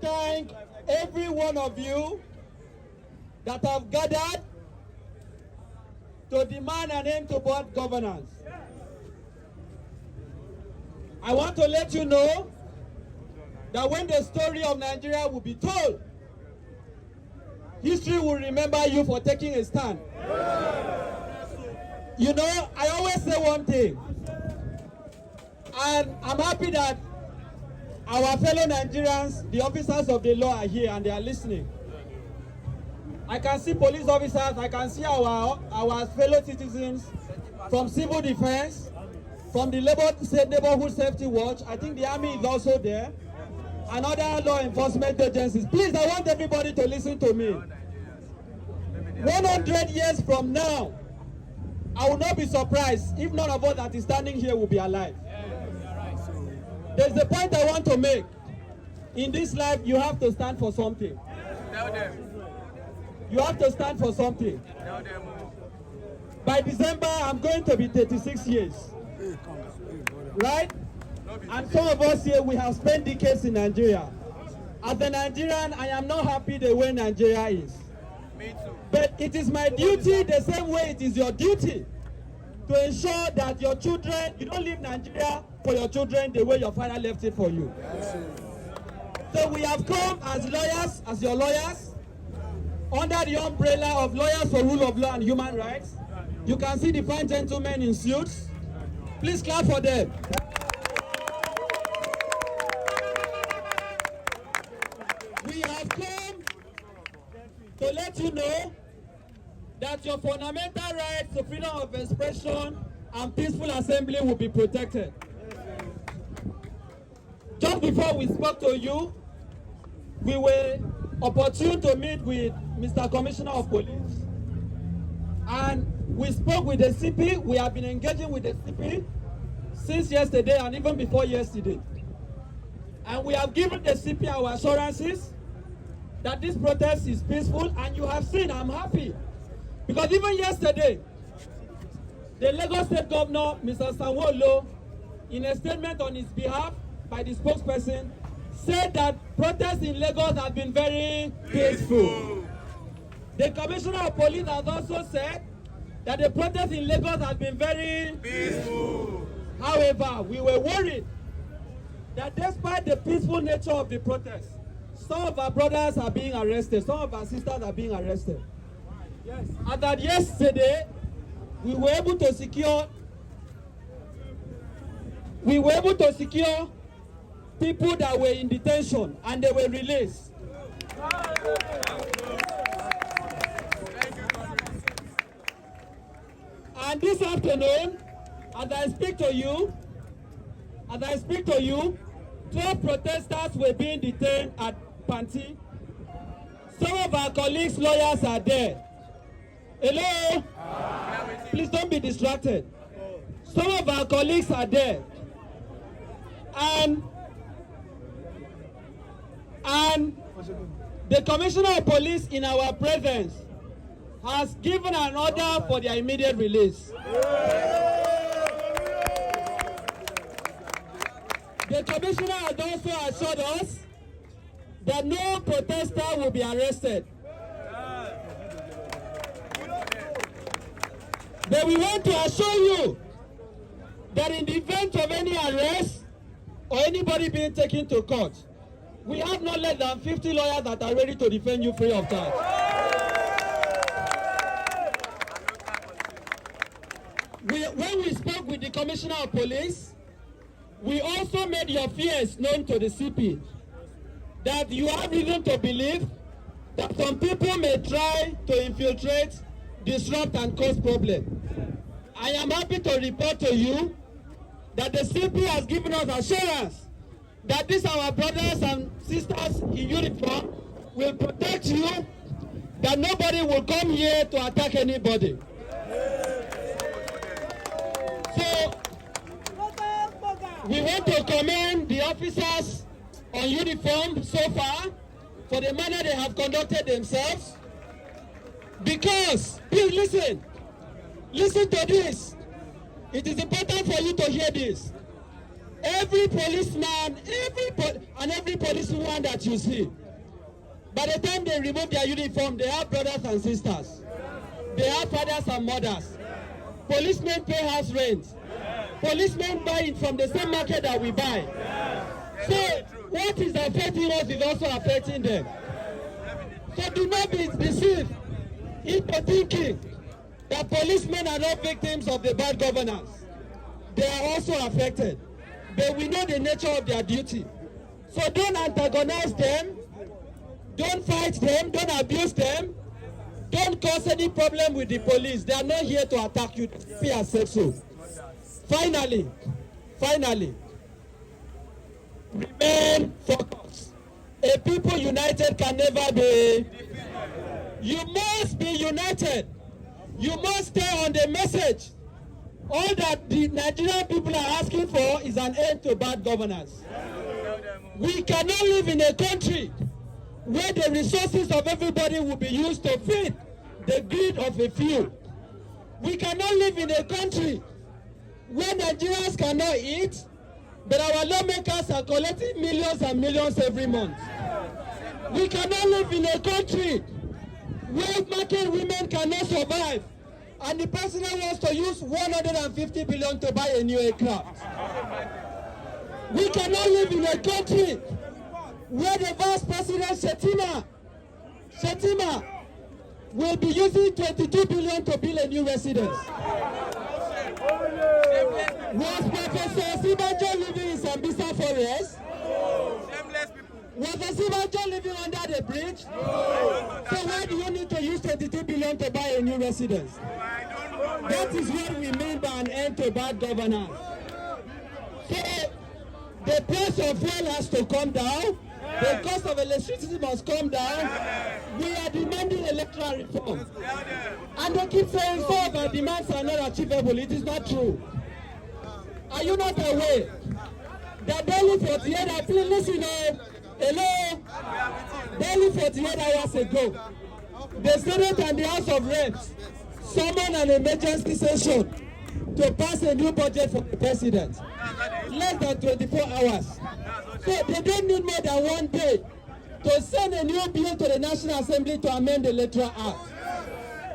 thank every one of you that have gathered to demand an end to bad governance. I want to let you know that when the story of Nigeria will be told, history will remember you for taking a stand. You know, I always say one thing, and I'm happy that our fellow Nigerians, the officers of the law, are here and they are listening. I can see police officers, I can see our fellow citizens from civil defense, from the neighborhood safety watch. I think the army is also there, and other law enforcement agencies. Please, I want everybody to listen to me. 100 years from now, I will not be surprised if none of us that is standing here will be alive. There's the point I want to make. In this life, you have to stand for something. Tell them. You have to stand for something. Tell them. By December, I'm going to be 36 years. Right? And some of us here, we have spent decades in Nigeria. As a Nigerian, I am not happy the way Nigeria is. Me too. But it is my duty, the same way it is your duty, to ensure that your children, you don't leave Nigeria for your children the way your father left it for you. So we have come as lawyers, as your lawyers, under the umbrella of Lawyers for Rule of Law and Human Rights. You can see the fine gentlemen in suits. Please clap for them. We have come to let you know that your fundamental rights to freedom of expression and peaceful assembly will be protected. Just before we spoke to you, we were opportune to meet with Mr. Commissioner of Police. And we spoke with the CP. We have been engaging with the CP since yesterday and even before yesterday. And we have given the CP our assurances that this protest is peaceful, and you have seen, I'm happy. Because even yesterday, the Lagos State Governor, Mr. Sanwo-Olu, in a statement on his behalf by the spokesperson, said that protests in Lagos have been very peaceful. The Commissioner of Police has also said that the protests in Lagos have been very peaceful. However, we were worried that despite the peaceful nature of the protests, some of our brothers are being arrested, some of our sisters are being arrested. Yes. And that yesterday, we were able to secure people that were in detention, and they were released. And this afternoon, as I speak to you, 12 protesters were being detained at Panti. Some of our colleagues' lawyers are there. Hello? Please don't be distracted. Some of our colleagues are there. And the Commissioner of Police, in our presence, has given an order for their immediate release. The Commissioner has also assured us that no protester will be arrested. But we want to assure you that in the event of any arrest or anybody being taken to court, we have no less than 50 lawyers that are ready to defend you free of charge. When we spoke with the Commissioner of Police, we also made your fears known to the CP, that you have reason to believe that some people may try to infiltrate, disrupt, and cause problems. I am happy to report to you that the CP has given us assurance that these our brothers and sisters in uniform will protect you, that nobody will come here to attack anybody. So, we want to commend the officers on uniform so far for the manner they have conducted themselves. Because, please listen to this. It is important for you to hear this. every policeman, every policewoman that you see, by the time they remove their uniform, they have brothers and sisters. They have fathers and mothers. Policemen pay house rent. Policemen buy it from the same market that we buy. So what is affecting us is also affecting them. So do not be deceived into thinking that policemen are not victims of the bad governance. They are also affected. But we know the nature of their duty. So don't antagonize them. Don't fight them. Don't abuse them. Don't cause any problem with the police. They are not here to attack you. Be as said so. Finally, remain focused. A people united can never be. You must be united. You must stay on the message. All that the Nigerian people are asking for is an end to bad governance. We cannot live in a country where the resources of everybody will be used to feed the greed of a few. We cannot live in a country where Nigerians cannot eat, but our lawmakers are collecting millions and millions every month. We cannot live in a country where market women cannot survive, and the president wants to use 150 billion to buy a new aircraft. We cannot live in a country where the vice president Shetima will be using 22 billion to build a new residence. Was Professor Sibanjo living in Sambisa Forest? Was Sibanjo living under the bridge? So why do you need to use 22 billion to buy a new residence? That is what we mean by an end to bad governance. So the price of fuel has to come down. The cost of electricity must come down. We are demanding electoral reform. And they keep saying some of our demands are not achievable. It is not true. Are you not aware that barely 48 please listen, hello? Barely 48 hours ago, the Senate and the House of Reps summoned an emergency session to pass a new budget for the president. Less than 24 hours. So they don't need more than 1 day to send a new bill to the National Assembly to amend the Electoral Act,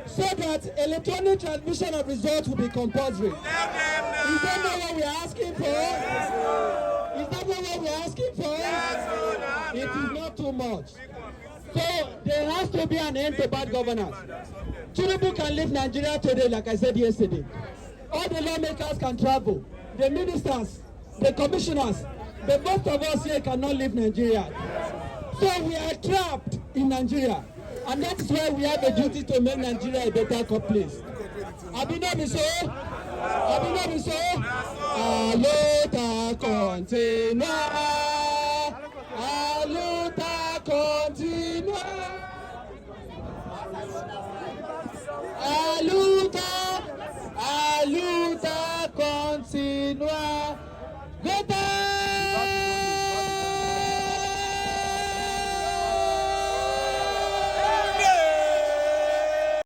so that electronic transmission of results will be compulsory. Is that not what we are asking for? Is that not what we are asking for? It is not too much. So there has to be an end to bad governance. Tinubu can leave Nigeria today, like I said yesterday. All the lawmakers can travel. The ministers, the commissioners, but most of us here cannot leave Nigeria. So we are trapped in Nigeria. And that is why we have a duty to make Nigeria a better place. Abinobiso, Alota Container.